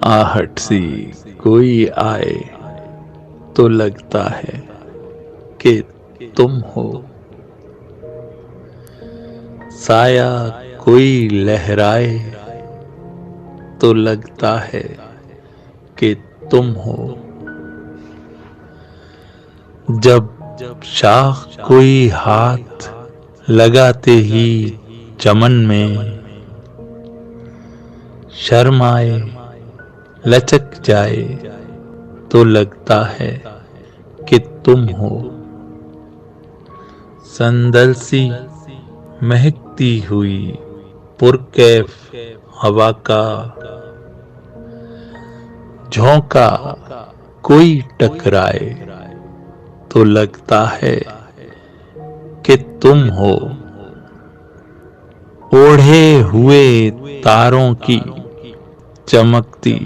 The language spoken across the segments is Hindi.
आहट सी कोई आए तो लगता है कि तुम हो। साया कोई लहराए तो लगता है कि तुम हो। जब शाख कोई हाथ लगाते ही चमन में शर्माए लचक जाए तो लगता है कि तुम हो। संदल सी महकती हुई पुरकैफ हवा का झोंका कोई टकराए तो लगता है कि तुम हो। ओढ़े हुए तारों की चमकती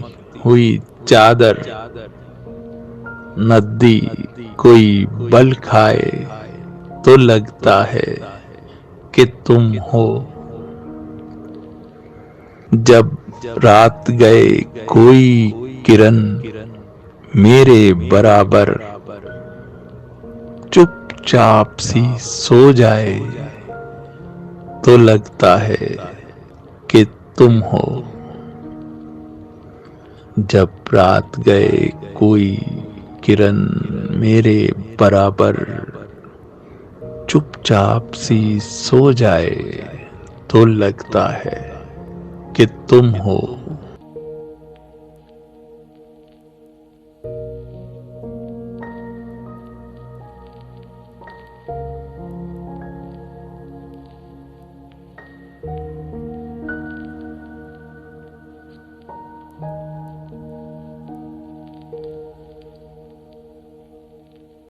हुई चादर नदी कोई बल खाए तो लगता है कि तुम हो। जब रात गए कोई किरण मेरे बराबर चुपचाप सी सो जाए तो लगता है कि तुम हो। जब रात गए कोई किरण मेरे बराबर चुपचाप सी सो जाए तो लगता है कि तुम हो।